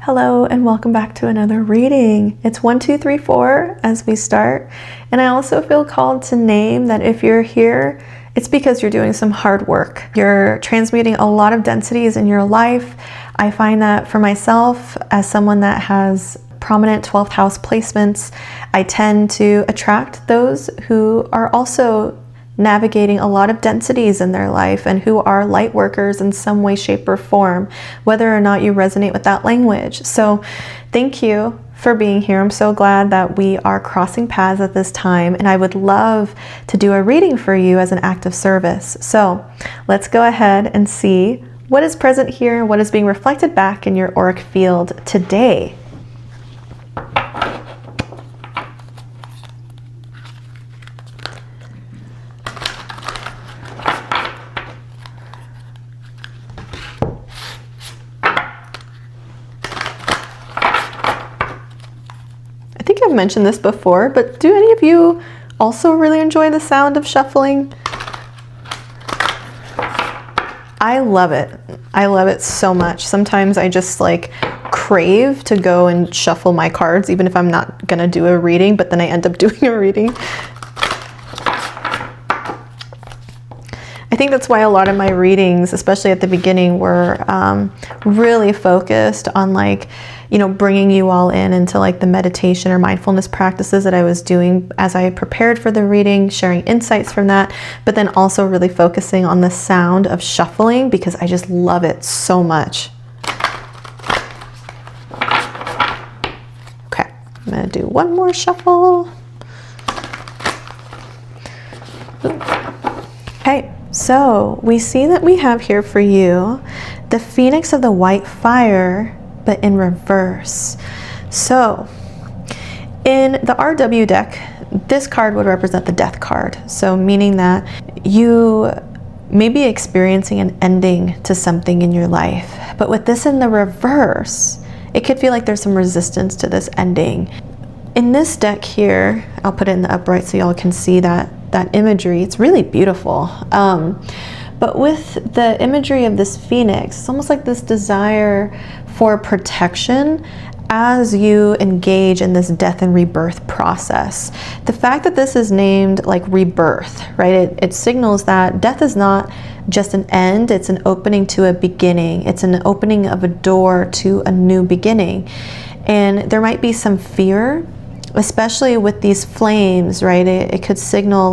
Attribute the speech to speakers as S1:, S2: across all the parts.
S1: Hello and welcome back to another reading. It's 1, 2, 3, 4 as we start. And I also feel called to name that if you're here, it's because you're doing some hard work. You're transmuting a lot of densities in your life. I find that for myself, as someone that has prominent 12th house placements, I tend to attract those who are also navigating a lot of densities in their life and who are light workers in some way, shape, or form, whether or not you resonate with that language. So thank you for being here. I'm so glad that we are crossing paths at this time, and I would love to do a reading for you as an act of service. So let's go ahead and see what is present here, what is being reflected back in your auric field today. I've mentioned this before, but do any of you also really enjoy the sound of shuffling? I love it. I love it so much. Sometimes I just like crave to go and shuffle my cards, even if I'm not gonna do a reading, but then I end up doing a reading. I think that's why a lot of my readings, especially at the beginning, were really focused on bringing you all into like the meditation or mindfulness practices that I was doing as I prepared for the reading, sharing insights from that, but then also really focusing on the sound of shuffling because I just love it so much. Okay, I'm gonna do one more shuffle. Okay. So we see that we have here for you the Phoenix of the White Fire, but in reverse. So in the RW deck, this card would represent the Death card. So meaning that you may be experiencing an ending to something in your life. But with this in the reverse, it could feel like there's some resistance to this ending. In this deck here, I'll put it in the upright so y'all can see that imagery. It's really beautiful. But with the imagery of this phoenix, it's almost like this desire for protection as you engage in this death and rebirth process. The fact that this is named like rebirth, right? It signals that death is not just an end, it's an opening to a beginning. It's an opening of a door to a new beginning. And there might be some fear, especially with these flames, right? It could signal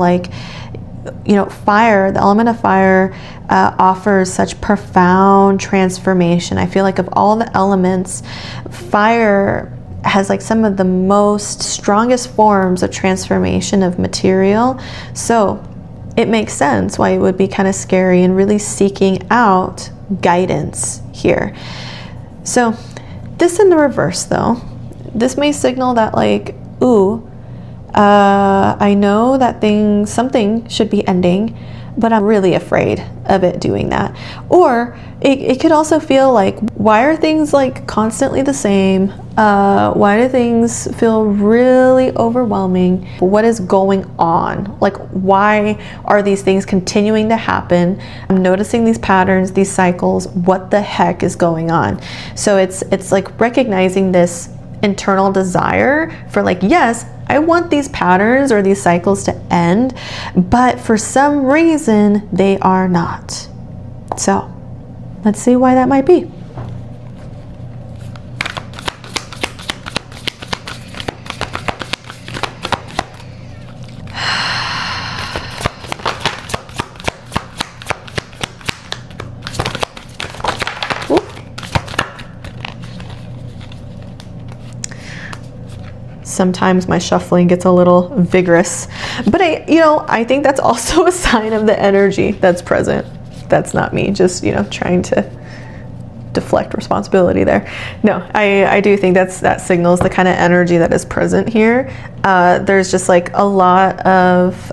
S1: fire, the element of fire offers such profound transformation. I feel like of all the elements, fire has like some of the most strongest forms of transformation of material. So it makes sense why it would be kind of scary and really seeking out guidance here. So this in the reverse though, this may signal that I know that something should be ending, but I'm really afraid of it doing that. Or it could also feel like, why are things like constantly the same? Why do things feel really overwhelming? What is going on? Like, why are these things continuing to happen? I'm noticing these patterns, these cycles. What the heck is going on? So it's like recognizing this internal desire for yes, I want these patterns or these cycles to end, but for some reason they are not. So let's see why that might be. Sometimes my shuffling gets a little vigorous, but I think that's also a sign of the energy that's present. That's not me just, trying to deflect responsibility there. No, I do think that signals the kind of energy that is present here. There's just a lot of,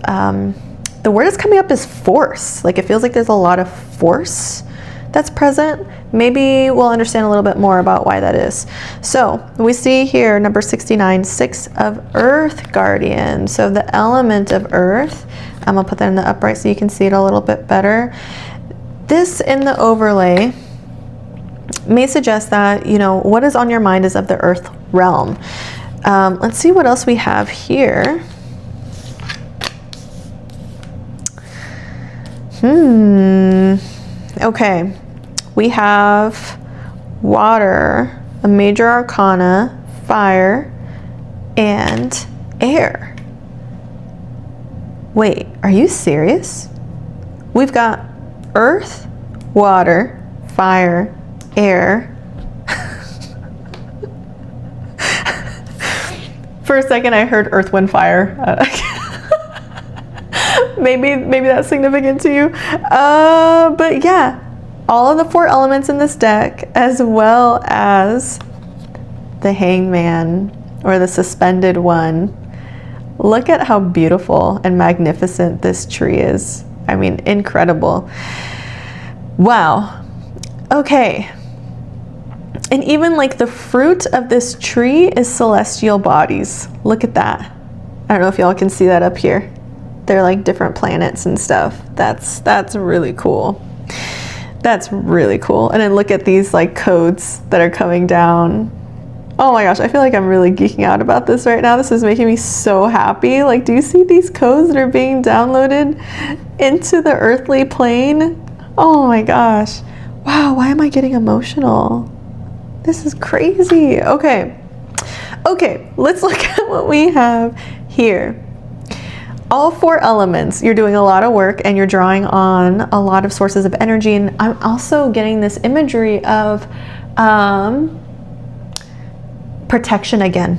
S1: the word that's coming up is force. It feels like there's a lot of force that's present. Maybe we'll understand a little bit more about why that is. So we see here number 69, 6 of Earth Guardian. So the element of Earth, I'm gonna put that in the upright so you can see it a little bit better. This in the overlay may suggest that, you know, what is on your mind is of the earth realm. Let's see what else we have here. Okay, we have water, a major arcana, fire, and air. Wait, are you serious? We've got earth, water, fire, air. For a second I heard earth, wind, fire. Maybe that's significant to you. But yeah, all of the 4 elements in this deck, as well as the hangman or the suspended one. Look at how beautiful and magnificent this tree is. I mean, incredible. Wow. Okay. And even like the fruit of this tree is celestial bodies. Look at that. I don't know if y'all can see that up here. They're like different planets and stuff. That's really cool. That's really cool. And then look at these like codes that are coming down. Oh my gosh, I feel like I'm really geeking out about this right now. This is making me so happy. Like, do you see these codes that are being downloaded into the earthly plane? Oh my gosh. Wow, why am I getting emotional? This is crazy. Okay, let's look at what we have here. All 4 elements, you're doing a lot of work and you're drawing on a lot of sources of energy. And I'm also getting this imagery of protection again.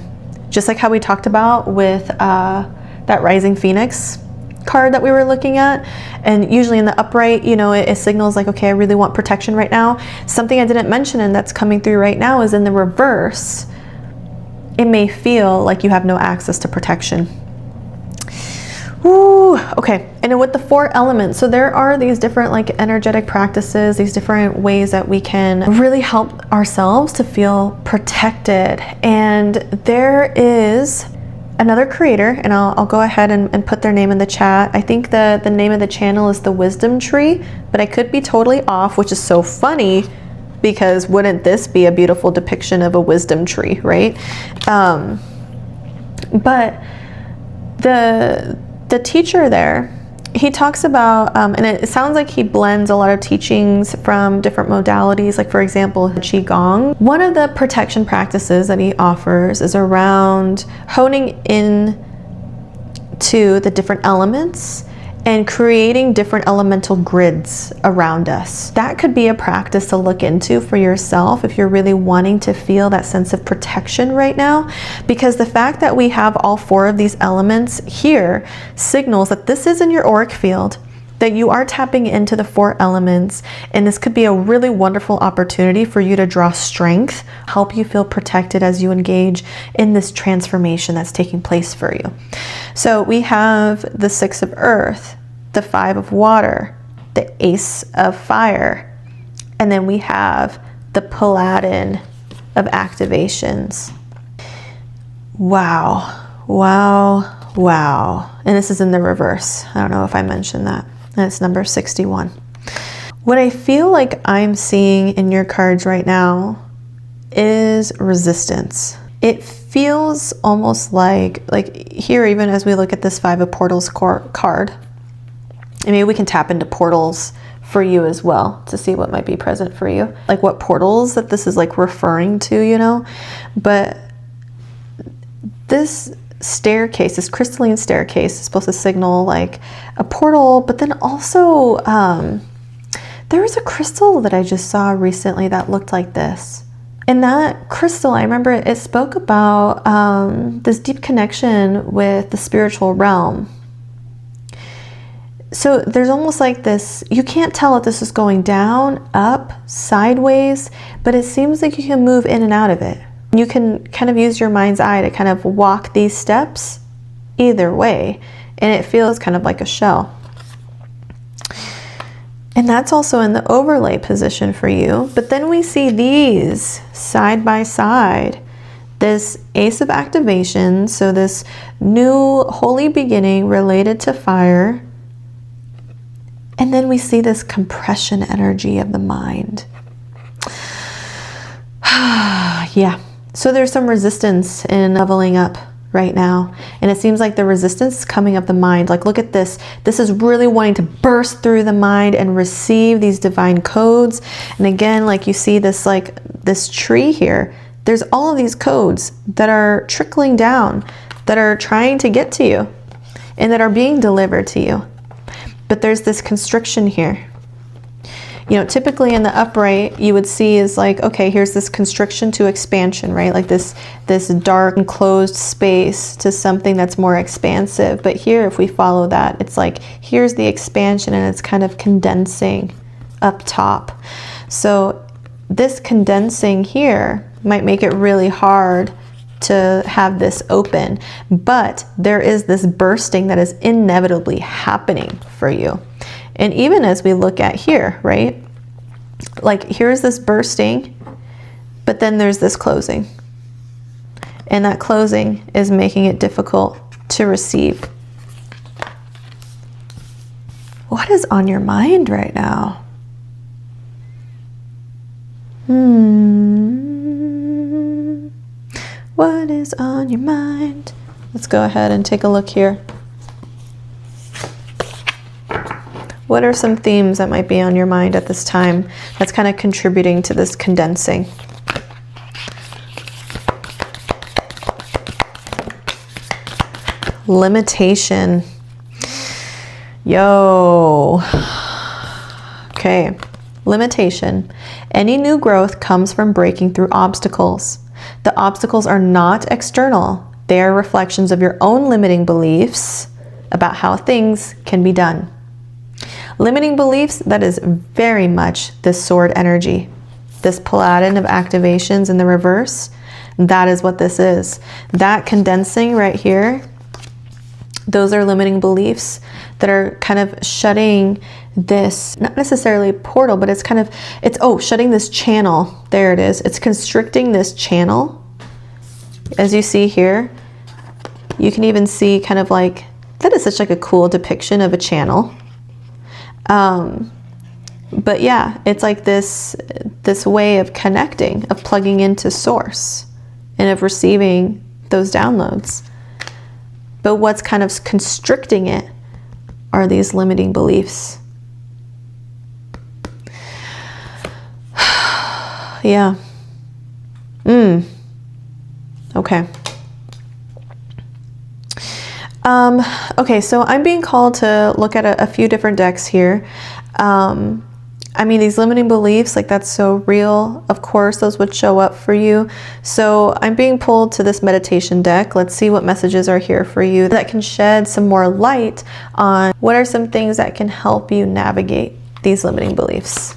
S1: Just like how we talked about with that rising phoenix card that we were looking at. And usually in the upright, you know, it signals like, okay, I really want protection right now. Something I didn't mention and that's coming through right now is in the reverse. It may feel like you have no access to protection. Ooh, okay, and then with the 4 elements, so there are these different like energetic practices, these different ways that we can really help ourselves to feel protected. And there is another creator, and I'll go ahead and put their name in the chat. I think the name of the channel is the Wisdom Tree, but I could be totally off, which is so funny because wouldn't this be a beautiful depiction of a wisdom tree, right? But the teacher there, he talks about, and it sounds like he blends a lot of teachings from different modalities, like for example, Qigong. One of the protection practices that he offers is around honing in to the different elements and creating different elemental grids around us. That could be a practice to look into for yourself if you're really wanting to feel that sense of protection right now, because the fact that we have all 4 of these elements here signals that this is in your auric field, that you are tapping into the 4 elements, and this could be a really wonderful opportunity for you to draw strength, help you feel protected as you engage in this transformation that's taking place for you. So we have the 6 of earth, the 5 of water, the ace of fire, and then we have the paladin of activations. Wow, wow, wow. And this is in the reverse. I don't know if I mentioned that. And it's number 61. What I feel like I'm seeing in your cards right now is resistance. It feels almost like here, even as we look at this 5 of Portals card, and maybe we can tap into portals for you as well to see what might be present for you. Like what portals that this is like referring to, you know? But this staircase, this crystalline staircase is supposed to signal like a portal, but then also there was a crystal that I just saw recently that looked like this. And that crystal, I remember it spoke about this deep connection with the spiritual realm. So there's almost like this, you can't tell if this is going down, up, sideways, but it seems like you can move in and out of it. You can kind of use your mind's eye to kind of walk these steps either way, and it feels kind of like a shell. And that's also in the overlay position for you. But then we see these side by side. This ace of activation, so this new holy beginning related to fire. And then we see this compression energy of the mind. Yeah. So there's some resistance in leveling up right now. And it seems like the resistance is coming up the mind. Like, look at this. This is really wanting to burst through the mind and receive these divine codes. And again, like you see this, like this tree here, there's all of these codes that are trickling down, that are trying to get to you and that are being delivered to you. But there's this constriction here. You know, typically in the upright, you would see is like, okay, here's this constriction to expansion, right? Like this dark and closed space to something that's more expansive. But here, if we follow that, it's like, here's the expansion and it's kind of condensing up top. So this condensing here might make it really hard to have this open, but there is this bursting that is inevitably happening for you. And even as we look at here, right? Like here's this bursting, but then there's this closing. And that closing is making it difficult to receive. What is on your mind right now? What is on your mind? Let's go ahead and take a look here. What are some themes that might be on your mind at this time that's kind of contributing to this condensing? Limitation. Yo. Okay. Limitation. Any new growth comes from breaking through obstacles. The obstacles are not external. They are reflections of your own limiting beliefs about how things can be done. Limiting beliefs, that is very much this sword energy. This paladin of activations in the reverse, that is what this is. That condensing right here, those are limiting beliefs that are kind of shutting this, not necessarily portal, but it's kind of, shutting this channel. There it is. It's constricting this channel. As you see here, you can even see kind of like, that is such like a cool depiction of a channel. But yeah, it's like this way of connecting, of plugging into source and of receiving those downloads. But what's kind of constricting it are these limiting beliefs. Yeah. Okay. Okay, so I'm being called to look at a few different decks here. I mean, these limiting beliefs, like that's so real. Of course, those would show up for you. So I'm being pulled to this meditation deck. Let's see what messages are here for you that can shed some more light on what are some things that can help you navigate these limiting beliefs.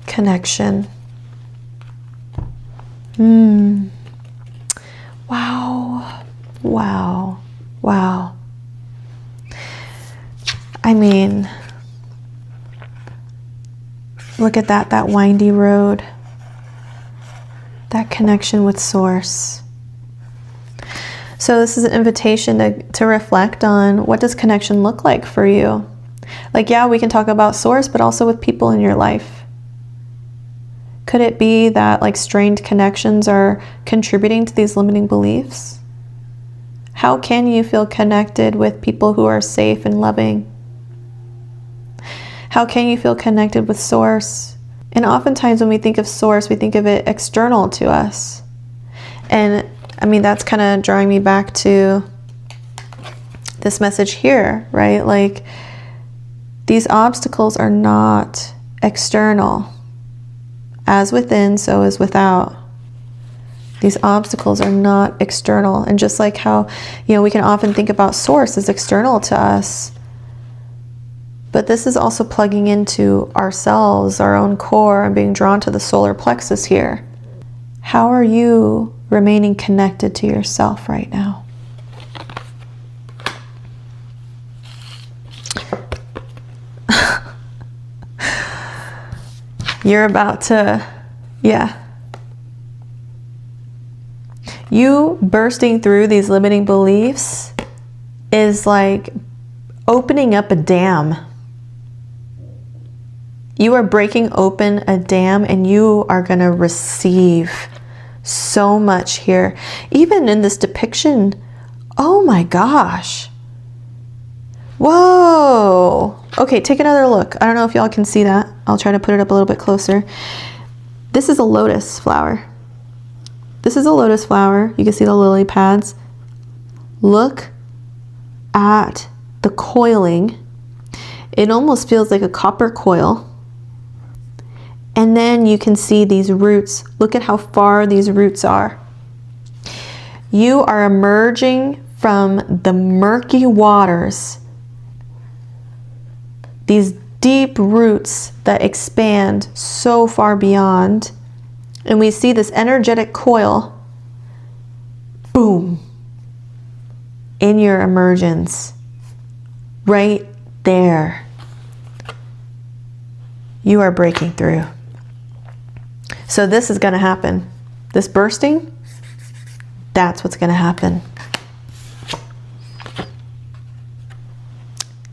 S1: Connection. Wow. I mean, look at that windy road, that connection with source. So this is an invitation to reflect on, what does connection look like for you? Like, yeah, we can talk about source, but also with people in your life. Could it be that like strained connections are contributing to these limiting beliefs? How can you feel connected with people who are safe and loving? How can you feel connected with source? And oftentimes when we think of source, we think of it external to us. And I mean, that's kind of drawing me back to this message here, right? Like, these obstacles are not external. As within, so is without. These obstacles are not external. And just like how, we can often think about source as external to us, but this is also plugging into ourselves, our own core, and being drawn to the solar plexus here. How are you remaining connected to yourself right now? You're about to, You bursting through these limiting beliefs is like opening up a dam. You are breaking open a dam, and you are going to receive so much here. Even in this depiction, oh my gosh. Whoa. Okay, take another look. I don't know if y'all can see that. I'll try to put it up a little bit closer. This is a lotus flower. This is a lotus flower. You can see the lily pads. Look at the coiling. It almost feels like a copper coil. And then you can see these roots. Look at how far these roots are. You are emerging from the murky waters. These deep roots that expand so far beyond. And we see this energetic coil, boom, in your emergence. Right there. You are breaking through. So this is going to happen. This bursting, that's what's going to happen.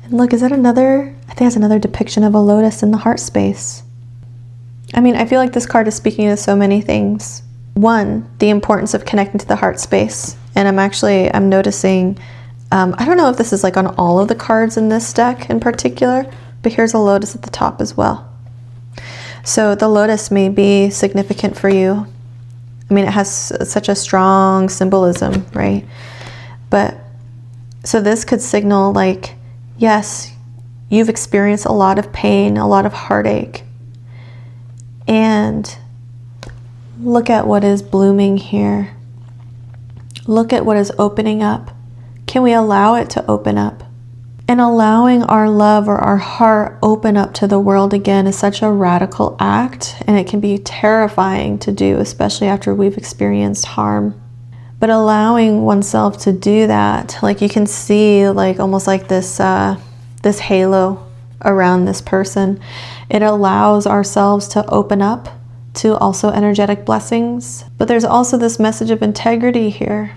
S1: And look, is that another, I think that's another depiction of a lotus in the heart space. I mean, I feel like this card is speaking to so many things. One, the importance of connecting to the heart space. And I'm noticing, I don't know if this is like on all of the cards in this deck in particular, but here's a lotus at the top as well. So the lotus may be significant for you. I mean, it has such a strong symbolism, right? But so this could signal like, yes, you've experienced a lot of pain, a lot of heartache. And look at what is blooming here. Look at what is opening up. Can we allow it to open up? And allowing our love or our heart open up to the world again is such a radical act, and it can be terrifying to do, especially after we've experienced harm. But allowing oneself to do that, like you can see like almost like this this halo around this person. It allows ourselves to open up to also energetic blessings. But there's also this message of integrity here.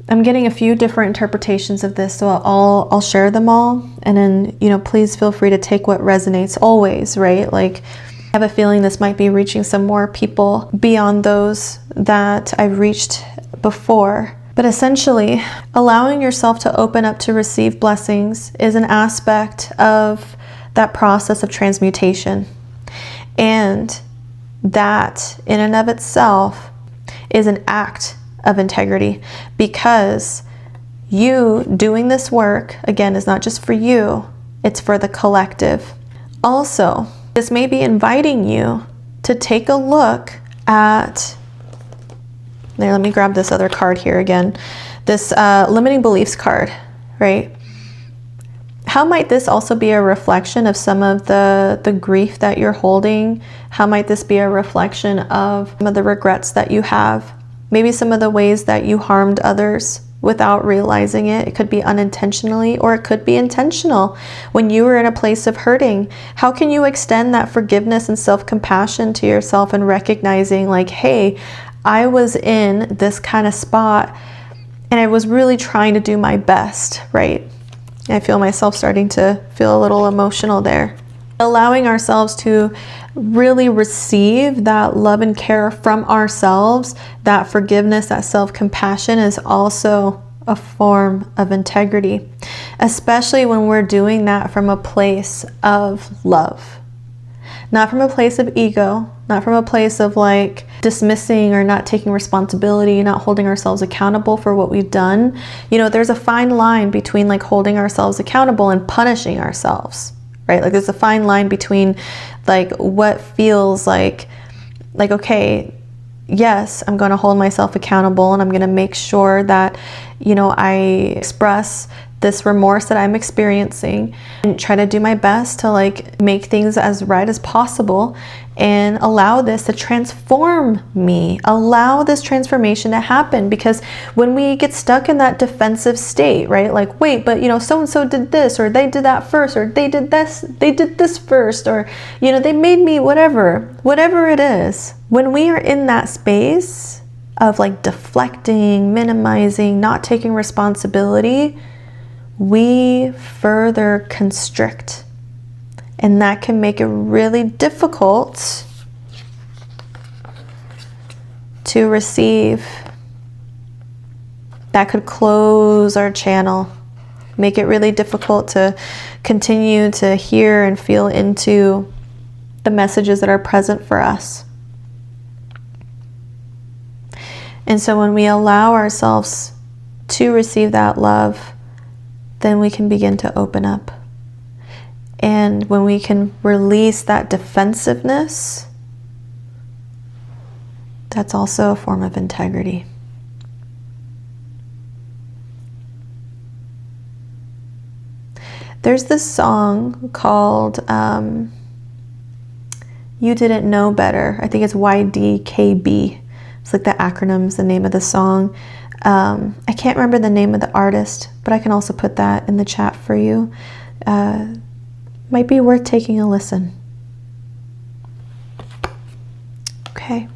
S1: I'm getting a few different interpretations of this, so I'll share them all, and then, please feel free to take what resonates always, right? Like, I have a feeling this might be reaching some more people beyond those that I've reached before. But essentially, allowing yourself to open up to receive blessings is an aspect of that process of transmutation. And that, in and of itself, is an act of integrity, because you doing this work, again, is not just for you, it's for the collective. Also, this may be inviting you to take a look at, let me grab this other card here again, this limiting beliefs card, right? How might this also be a reflection of some of the grief that you're holding? How might this be a reflection of some of the regrets that you have? Maybe some of the ways that you harmed others without realizing it. It could be unintentionally, or it could be intentional. When you were in a place of hurting, how can you extend that forgiveness and self-compassion to yourself, and recognizing like, hey, I was in this kind of spot and I was really trying to do my best, right? I feel myself starting to feel a little emotional there. Allowing ourselves to really receive that love and care from ourselves, that forgiveness, that self-compassion is also a form of integrity, especially when we're doing that from a place of love, not from a place of ego, not from a place of like dismissing or not taking responsibility, not holding ourselves accountable for what we've done. There's a fine line between like holding ourselves accountable and punishing ourselves. Right? Like there's a fine line between like what feels like, okay, yes, I'm going to hold myself accountable, and I'm going to make sure that, I express this remorse that I'm experiencing and try to do my best to like make things as right as possible, and allow this to transform me, allow this transformation to happen. Because when we get stuck in that defensive state, right? Like, wait, but so-and-so did this, or they did that first, or they did this first, or, they made me whatever it is. When we are in that space of like deflecting, minimizing, not taking responsibility, we further constrict. And that can make it really difficult to receive. That could close our channel, make it really difficult to continue to hear and feel into the messages that are present for us. And so when we allow ourselves to receive that love, then we can begin to open up. And when we can release that defensiveness, that's also a form of integrity. There's this song called You Didn't Know Better. I think it's YDKB. It's like the acronym's the name of the song. I can't remember the name of the artist, but I can also put that in the chat for you. Might be worth taking a listen. Okay.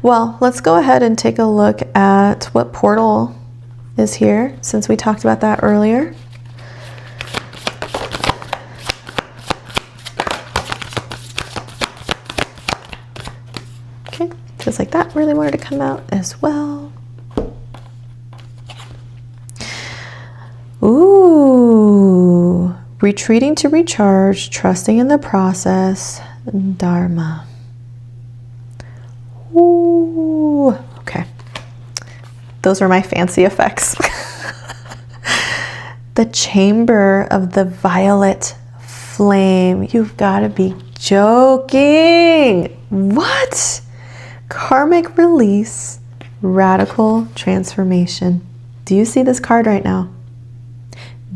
S1: Well, let's go ahead and take a look at what portal is here, since we talked about that earlier. Okay, feels like that really wanted to come out as well. Ooh, retreating to recharge, trusting in the process, Dharma. Ooh, okay. Those are my fancy effects. The chamber of the violet flame. You've got to be joking. What? Karmic release, radical transformation. Do you see this card right now?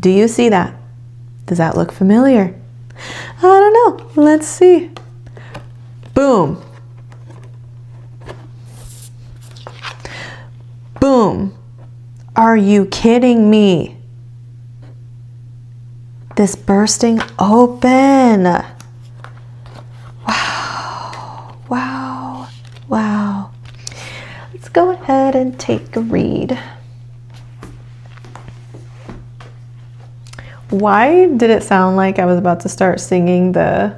S1: Do you see that? Does that look familiar? I don't know. Let's see. Boom. Boom. Are you kidding me? This bursting open. Wow. Wow. Wow. Let's go ahead and take a read. Why did it sound like I was about to start singing the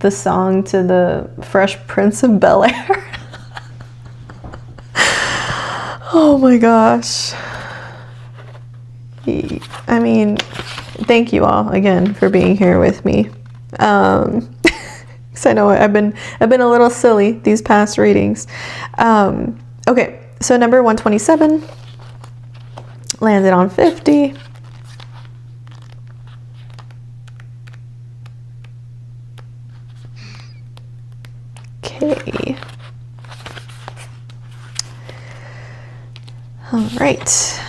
S1: song to the Fresh Prince of Bel-Air? Oh my gosh. I mean, thank you all again for being here with me. Because I know I've been a little silly these past readings. Okay, so number 127 landed on 50. Okay. All right.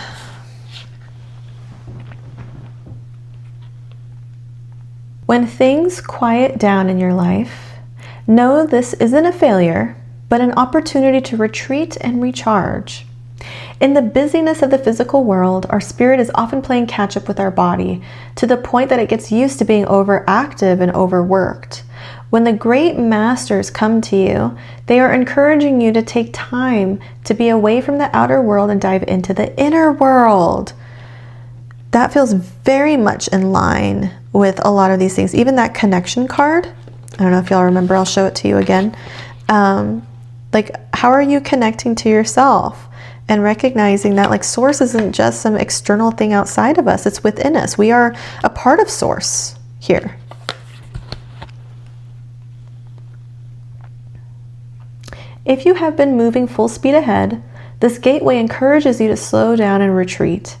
S1: When things quiet down in your life, know this isn't a failure, but an opportunity to retreat and recharge. In the busyness of the physical world, our spirit is often playing catch up with our body to the point that it gets used to being overactive and overworked. When the great masters come to you, they are encouraging you to take time to be away from the outer world and dive into the inner world. That feels very much in line with a lot of these things. Even that connection card, I don't know if y'all remember, I'll show it to you again. Like, how are you connecting to yourself? And recognizing that, like, source isn't just some external thing outside of us, it's within us. We are a part of source here. If you have been moving full speed ahead, this gateway encourages you to slow down and retreat.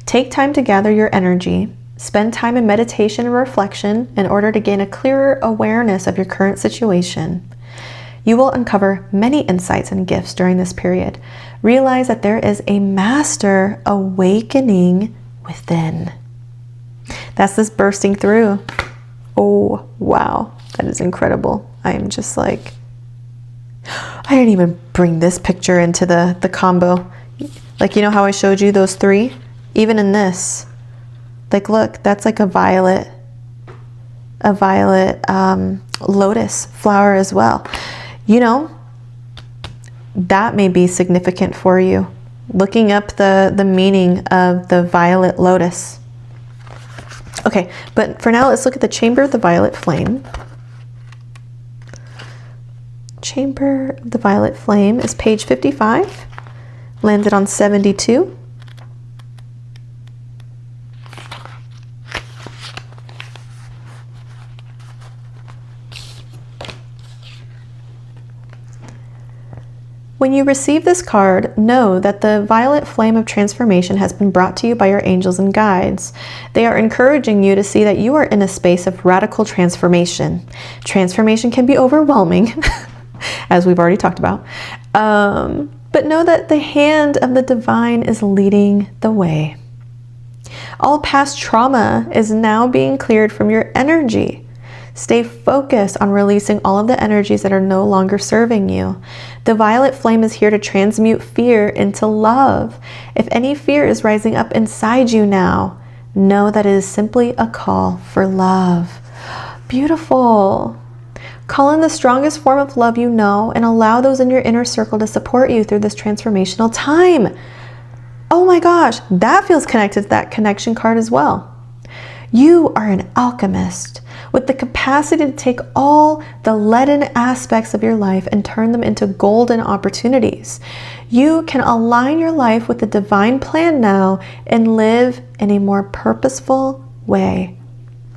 S1: Take time to gather your energy. Spend time in meditation and reflection in order to gain a clearer awareness of your current situation. You will uncover many insights and gifts during this period. Realize that there is a master awakening within. That's this bursting through. Oh, wow. That is incredible. I am just like, I didn't even bring this picture into the combo. Like, you know how I showed you those three? Even in this, like, look, that's like a violet lotus flower as well. You know, that may be significant for you. Looking up the meaning of the violet lotus. Okay, but for now, let's look at the Chamber of the Violet Flame. Chamber of the Violet Flame is page 55, landed on 72. When you receive this card, know that the violet flame of transformation has been brought to you by your angels and guides. They are encouraging you to see that you are in a space of radical transformation. Transformation can be overwhelming, as we've already talked about. But know that the hand of the divine is leading the way. All past trauma is now being cleared from your energy. Stay focused on releasing all of the energies that are no longer serving you. The violet flame is here to transmute fear into love. If any fear is rising up inside you now, know that it is simply a call for love. Beautiful. Call in the strongest form of love you know and allow those in your inner circle to support you through this transformational time. Oh my gosh, that feels connected to that connection card as well. You are an alchemist with the capacity to take all the leaden aspects of your life and turn them into golden opportunities. You can align your life with the divine plan now and live in a more purposeful way.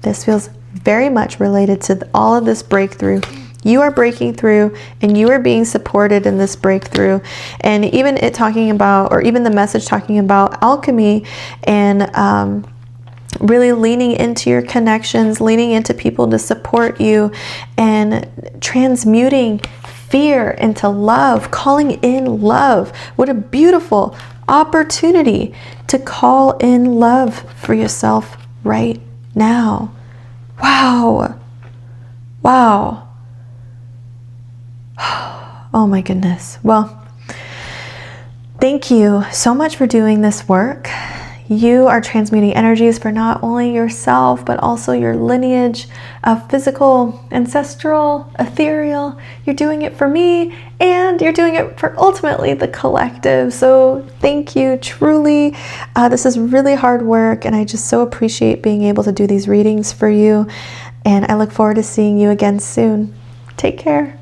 S1: This feels very much related to all of this breakthrough. You are breaking through and you are being supported in this breakthrough. And even it talking about, or even the message talking about alchemy and really leaning into your connections, leaning into people to support you, and transmuting fear into love, calling in love. What a beautiful opportunity to call in love for yourself right now. Wow. Wow. Oh my goodness. Well, thank you so much for doing this work. You are transmuting energies for not only yourself, but also your lineage of physical, ancestral, ethereal. You're doing it for me, and you're doing it for ultimately the collective. So thank you, truly. This is really hard work, and I just so appreciate being able to do these readings for you. And I look forward to seeing you again soon. Take care.